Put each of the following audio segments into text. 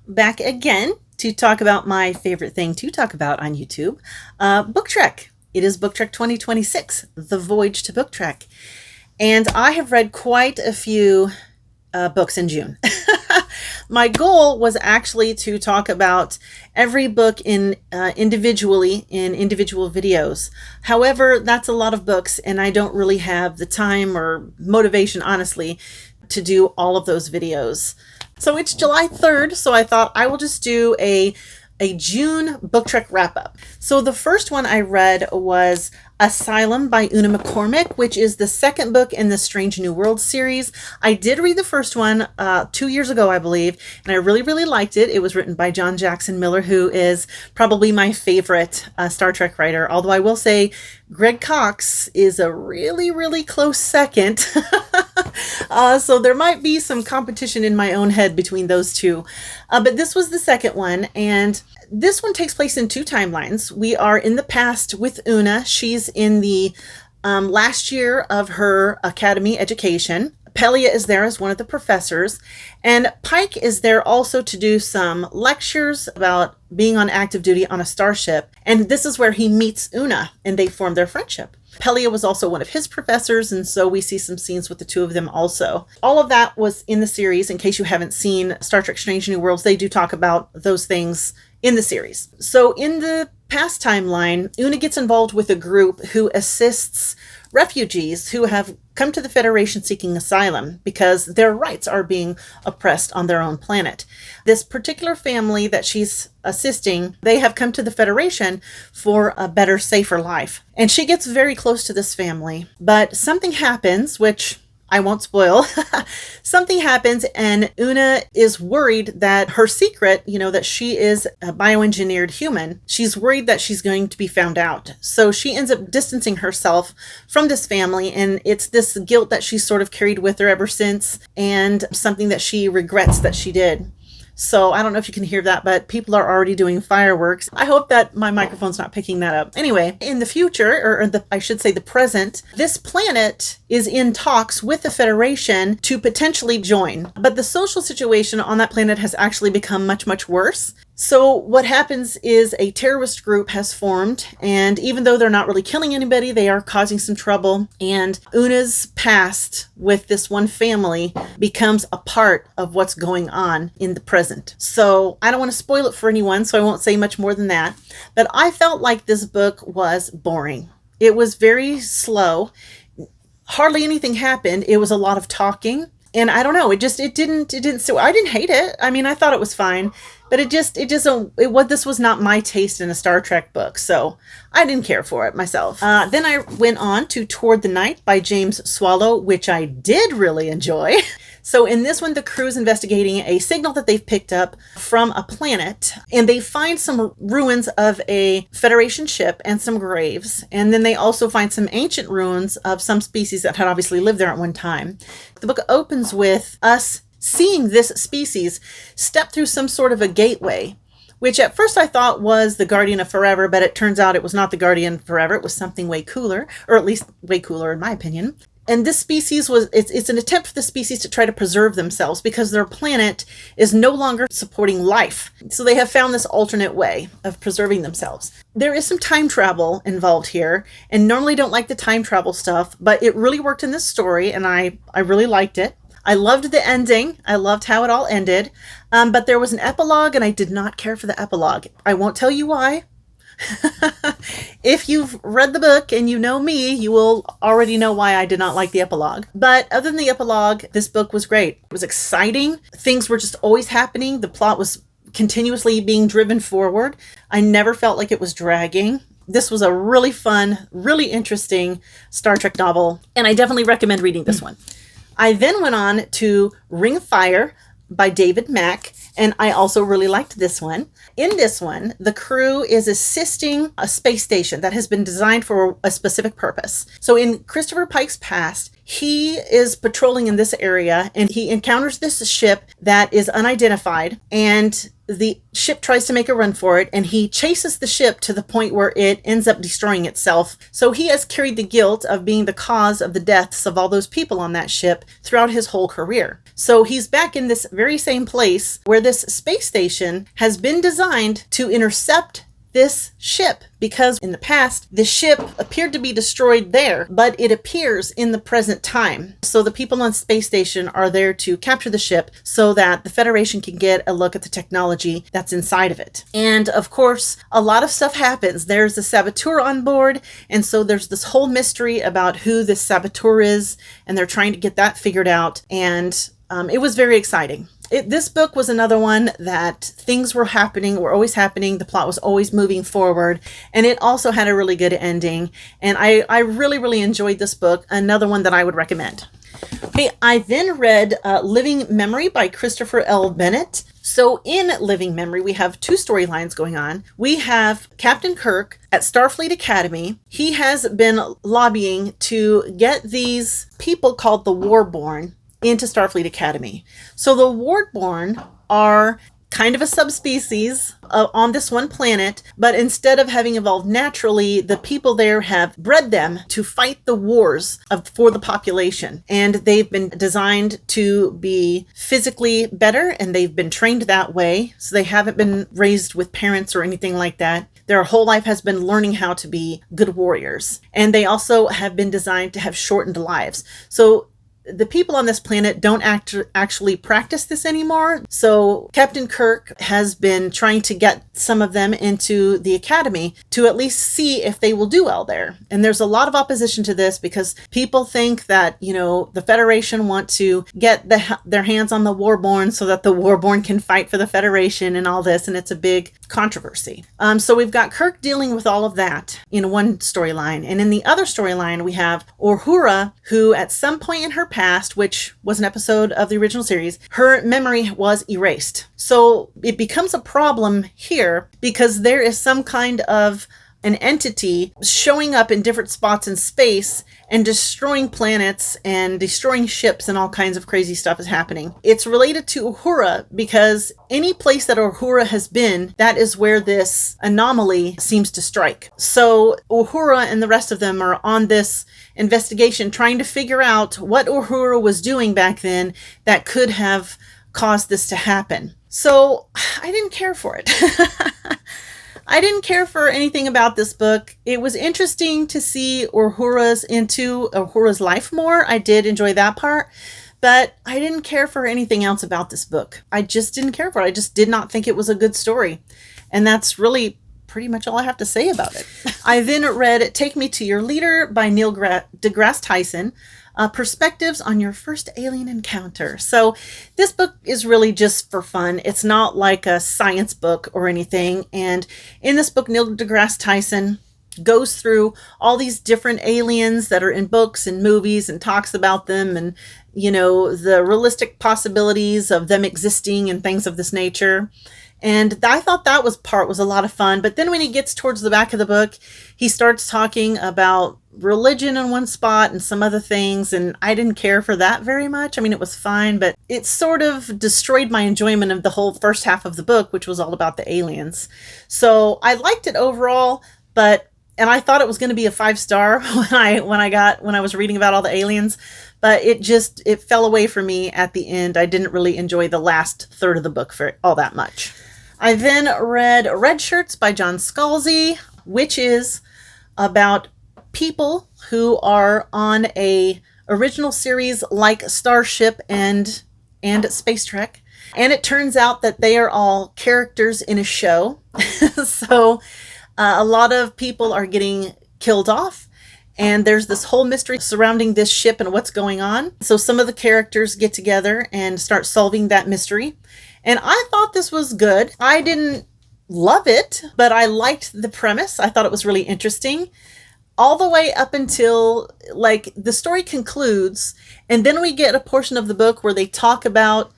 back again to talk about my favorite thing to talk about on YouTube, BookTrek. It is BookTrek 2026, The Voyage to BookTrek. And I have read quite a few books in June. My goal was actually to talk about every book individually in individual videos. However, that's a lot of books, and I don't really have the time or motivation, honestly, to do all of those videos. So it's July 3rd, so I thought I will just do a June BookTrek wrap-up. So the first one I read was Asylum by Una McCormick, which is the second book in the Strange New Worlds series. I did read the first one 2 years ago, I believe, and I really, really liked it. It was written by John Jackson Miller, who is probably my favorite Star Trek writer, although I will say Greg Cox is a really, really close second. So there might be some competition in my own head between those two. But this was the second one, and this one takes place in two timelines. We are in the past with Una. She's in the last year of her academy education. Pelia is there as one of the professors, and Pike is there also to do some lectures about being on active duty on a starship. And this is where he meets Una, and they form their friendship. Pelia was also one of his professors, and so we see some scenes with the two of them also. All of that was in the series. In case you haven't seen Star Trek Strange New Worlds, they do talk about those things in the series. So in the past timeline, Una gets involved with a group who assists refugees who have come to the Federation seeking asylum because their rights are being oppressed on their own planet. This particular family that she's assisting, they have come to the Federation for a better, safer life. And she gets very close to this family, but something happens, which I won't spoil. Something happens, and Una is worried that her secret, that she is a bioengineered human, she's worried that she's going to be found out. So she ends up distancing herself from this family, and it's this guilt that she's sort of carried with her ever since, and something that she regrets that she did. So I don't know if you can hear that, but people are already doing fireworks. I hope that my microphone's not picking that up. Anyway, in the future, or I should say the present, this planet is in talks with the Federation to potentially join. But the social situation on that planet has actually become much, much worse. So what happens is a terrorist group has formed, and even though they're not really killing anybody, they are causing some trouble. And Una's past with this one family becomes a part of what's going on in the present. So I don't want to spoil it for anyone, so I won't say much more than that. But I felt like this book was boring. It was very slow. Hardly anything happened. It was a lot of talking. And I don't know, so I didn't hate it. I mean, I thought it was fine, but this was not my taste in a Star Trek book, so I didn't care for it myself. Then I went on to Toward the Night by James Swallow, which I did really enjoy. So in this one, the crew is investigating a signal that they've picked up from a planet, and they find some ruins of a Federation ship and some graves. And then they also find some ancient ruins of some species that had obviously lived there at one time. The book opens with us seeing this species step through some sort of a gateway, which at first I thought was the Guardian of Forever, but it turns out it was not the Guardian of Forever. It was something way cooler, or at least way cooler in my opinion. And this species it's an attempt for the species to try to preserve themselves because their planet is no longer supporting life. So they have found this alternate way of preserving themselves. There is some time travel involved here, and normally don't like the time travel stuff, but it really worked in this story, and I really liked it. I loved the ending. I loved how it all ended. But there was an epilogue, and I did not care for the epilogue. I won't tell you why. If you've read the book and you know me, you will already know why I did not like the epilogue. But other than the epilogue, this book was great. It was exciting. Things were just always happening. The plot was continuously being driven forward. I never felt like it was dragging. This was a really fun, really interesting Star Trek novel, and I definitely recommend reading this one. I then went on to Ring of Fire by David Mack, and I also really liked this one. In this one, the crew is assisting a space station that has been designed for a specific purpose. So in Christopher Pike's past, he is patrolling in this area and he encounters this ship that is unidentified, and the ship tries to make a run for it, and he chases the ship to the point where it ends up destroying itself. So he has carried the guilt of being the cause of the deaths of all those people on that ship throughout his whole career. So he's back in this very same place where this space station has been designed to intercept this ship, because in the past the ship appeared to be destroyed there, but it appears in the present time. So the people on space station are there to capture the ship so that the Federation can get a look at the technology that's inside of it. And of course, a lot of stuff happens. There's a saboteur on board, and so there's this whole mystery about who this saboteur is, and they're trying to get that figured out. And it was very exciting. This book was another one that things were always happening. The plot was always moving forward. And it also had a really good ending. And I really, really enjoyed this book. Another one that I would recommend. Okay, I then read Living Memory by Christopher L. Bennett. So in Living Memory, we have two storylines going on. We have Captain Kirk at Starfleet Academy. He has been lobbying to get these people called the Warborn into Starfleet Academy. So the Warborn are kind of a subspecies on this one planet, but instead of having evolved naturally, the people there have bred them to fight the wars for the population. And they've been designed to be physically better, and they've been trained that way. So they haven't been raised with parents or anything like that. Their whole life has been learning how to be good warriors. And they also have been designed to have shortened lives. So the people on this planet don't actually practice this anymore. So Captain Kirk has been trying to get some of them into the academy to at least see if they will do well there. And there's a lot of opposition to this because people think that, the Federation want to get their hands on the Warborn so that the Warborn can fight for the Federation and all this. And it's a big controversy. So we've got Kirk dealing with all of that in one storyline. And in the other storyline, we have Uhura, who at some point in her past, which was an episode of the original series, her memory was erased. So it becomes a problem here because there is some kind of an entity showing up in different spots in space and destroying planets and destroying ships, and all kinds of crazy stuff is happening. It's related to Uhura because any place that Uhura has been, that is where this anomaly seems to strike. So Uhura and the rest of them are on this investigation trying to figure out what Uhura was doing back then that could have caused this to happen. So I didn't care for it. I didn't care for anything about this book. It was interesting to see Uhura's life more. I did enjoy that part, but I didn't care for anything else about this book. I just didn't care for it. I just did not think it was a good story. And that's really pretty much all I have to say about it. I then read Take Me to Your Leader by Neil deGrasse Tyson. Perspectives on Your First Alien Encounter. So this book is really just for fun. It's not like a science book or anything. And in this book, Neil deGrasse Tyson goes through all these different aliens that are in books and movies and talks about them and, the realistic possibilities of them existing and things of this nature. And I thought that was a lot of fun. But then when he gets towards the back of the book, he starts talking about religion in one spot and some other things. And I didn't care for that very much. I mean, it was fine, but it sort of destroyed my enjoyment of the whole first half of the book, which was all about the aliens. So I liked it overall, and I thought it was going to be a 5-star when I was reading about all the aliens, but it fell away for me at the end. I didn't really enjoy the last third of the book for all that much. I then read Red Shirts by John Scalzi, which is about people who are on a original series like Starship and Space Trek. And it turns out that they are all characters in a show. So a lot of people are getting killed off. And there's this whole mystery surrounding this ship and what's going on. So some of the characters get together and start solving that mystery. And I thought this was good. I didn't love it, but I liked the premise. I thought it was really interesting. All the way up until, the story concludes, and then we get a portion of the book where they talk about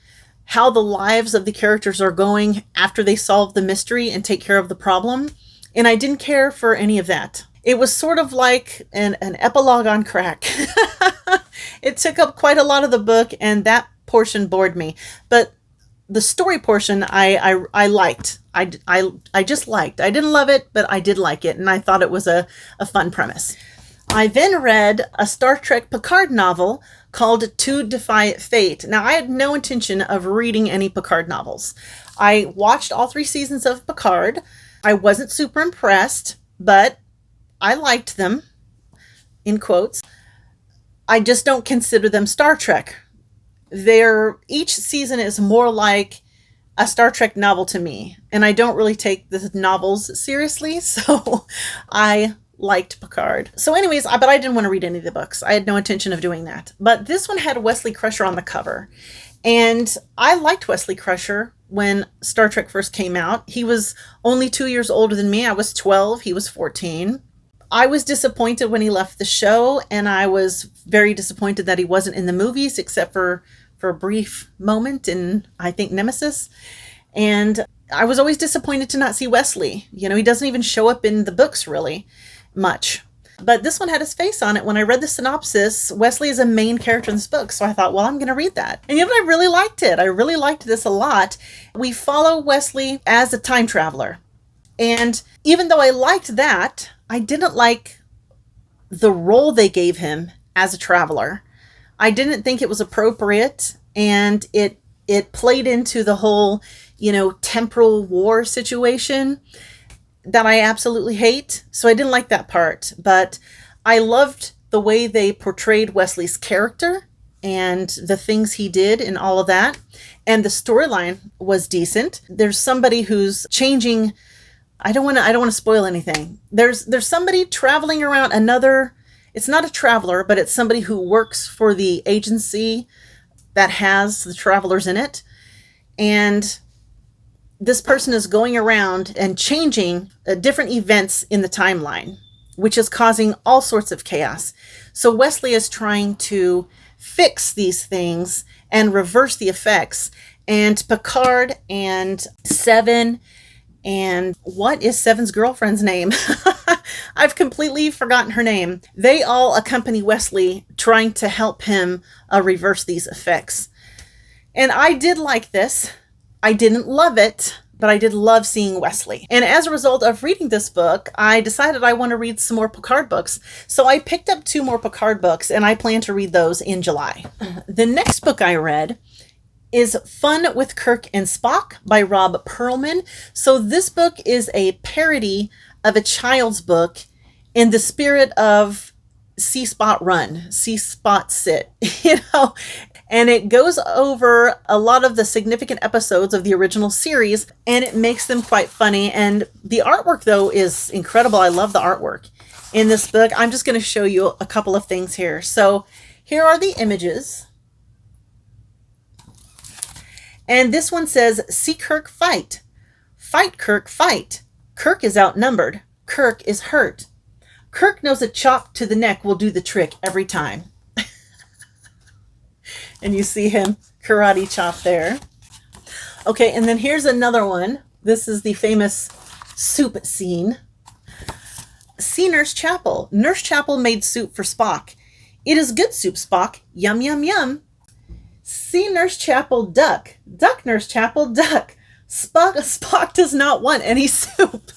how the lives of the characters are going after they solve the mystery and take care of the problem. And I didn't care for any of that. It was sort of like an epilogue on crack. It took up quite a lot of the book, and that portion bored me. But the story portion I liked. I just liked. I didn't love it, but I did like it, and I thought it was a fun premise. I then read a Star Trek Picard novel called To Defy Fate. Now, I had no intention of reading any Picard novels. I watched all 3 seasons of Picard. I wasn't super impressed, but I liked them, in quotes. I just don't consider them Star Trek. Each season is more like a Star Trek novel to me, and I don't really take the novels seriously, so I liked Picard. So anyways, but I didn't want to read any of the books. I had no intention of doing that. But this one had Wesley Crusher on the cover, and I liked Wesley Crusher when Star Trek first came out. He was only 2 years older than me. I was 12. He was 14. I was disappointed when he left the show, and I was very disappointed that he wasn't in the movies, except for a brief moment in, I think, Nemesis. And I was always disappointed to not see Wesley. You know, he doesn't even show up in the books really much. But this one had his face on it. When I read the synopsis, Wesley is a main character in this book. So I thought, well, I'm going to read that. And you know what? I really liked it. I really liked this a lot. We follow Wesley as a time traveler. And even though I liked that, I didn't like the role they gave him as a traveler. I didn't think it was appropriate. And it played into the whole, temporal war situation that I absolutely hate. So I didn't like that part, but I loved the way they portrayed Wesley's character and the things he did and all of that. And the storyline was decent. There's somebody who's changing. I don't want to spoil anything. There's somebody traveling around it's not a traveler, but it's somebody who works for the agency that has the travelers in it. And this person is going around and changing different events in the timeline, which is causing all sorts of chaos. So Wesley is trying to fix these things and reverse the effects. And Picard and Seven, and what is Seven's girlfriend's name? I've completely forgotten her name. They all accompany Wesley trying to help him reverse these effects. And I did like this. I didn't love it, but I did love seeing Wesley. And as a result of reading this book, I decided I want to read some more Picard books. So I picked up 2 more Picard books, and I plan to read those in July. The next book I read is Fun with Kirk and Spock by Rob Perlman. So this book is a parody of a child's book in the spirit of See Spot Run, See Spot Sit, and it goes over a lot of the significant episodes of the original series, and it makes them quite funny. And the artwork, though, is incredible. I love the artwork in this book. I'm just going to show you a couple of things here. So here are the images. And this one says, see Kirk fight. Fight, Kirk, fight. Kirk is outnumbered. Kirk is hurt. Kirk knows a chop to the neck will do the trick every time. And you see him karate chop there. Okay, and then here's another one. This is the famous soup scene. See Nurse Chapel. Nurse Chapel made soup for Spock. It is good soup, Spock. Yum, yum, yum. See Nurse Chapel duck. Duck, Nurse Chapel, duck. Spock does not want any soup.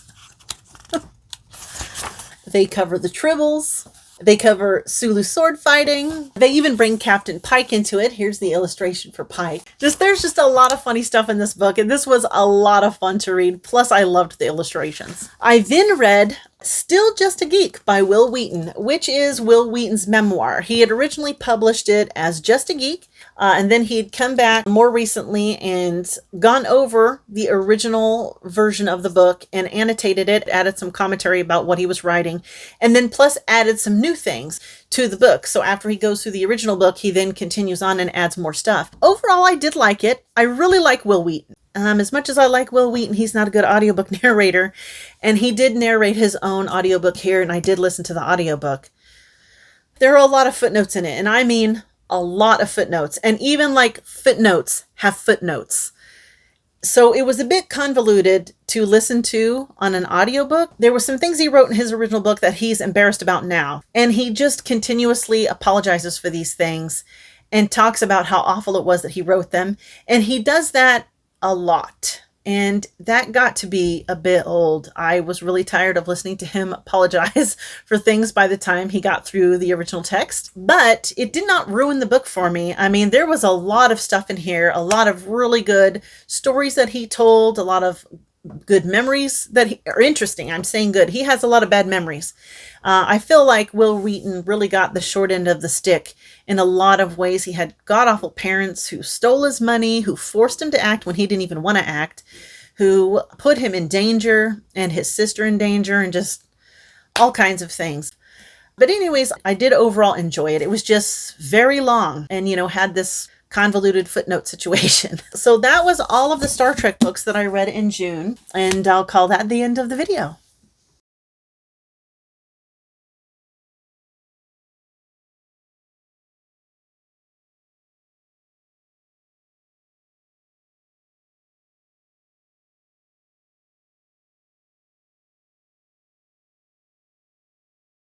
They cover the Tribbles. They cover Sulu sword fighting. They even bring Captain Pike into it. Here's the illustration for Pike. There's just a lot of funny stuff in this book, and this was a lot of fun to read. Plus, I loved the illustrations. I then read Still Just a Geek by Will Wheaton, which is Will Wheaton's memoir. He had originally published it as Just a Geek, and then he'd come back more recently and gone over the original version of the book and annotated it, added some commentary about what he was writing, and then plus added some new things to the book. So after he goes through the original book, he then continues on and adds more stuff. Overall, I did like it. I really like Will Wheaton. As much as I like Will Wheaton, he's not a good audiobook narrator, and he did narrate his own audiobook here, and I did listen to the audiobook. There are a lot of footnotes in it, and I mean a lot of footnotes, and even like footnotes have footnotes. So it was a bit convoluted to listen to on an audiobook. There were some things he wrote in his original book that he's embarrassed about now. And he just continuously apologizes for these things and talks about how awful it was that he wrote them. And he does that a lot. And that got to be a bit old. I was really tired of listening to him apologize for things by the time he got through the original text. But it did not ruin the book for me. I mean, there was a lot of stuff in here, a lot of really good stories that he told, a lot of good memories that are interesting. I'm saying good. He has a lot of bad memories. I feel like Will Wheaton really got the short end of the stick in a lot of ways. He had god-awful parents who stole his money, who forced him to act when he didn't even want to act, who put him in danger and his sister in danger, and just all kinds of things. But anyways, I did overall enjoy it. It was just very long and, had this convoluted footnote situation. So that was all of the Star Trek books that I read in June, and I'll call that the end of the video.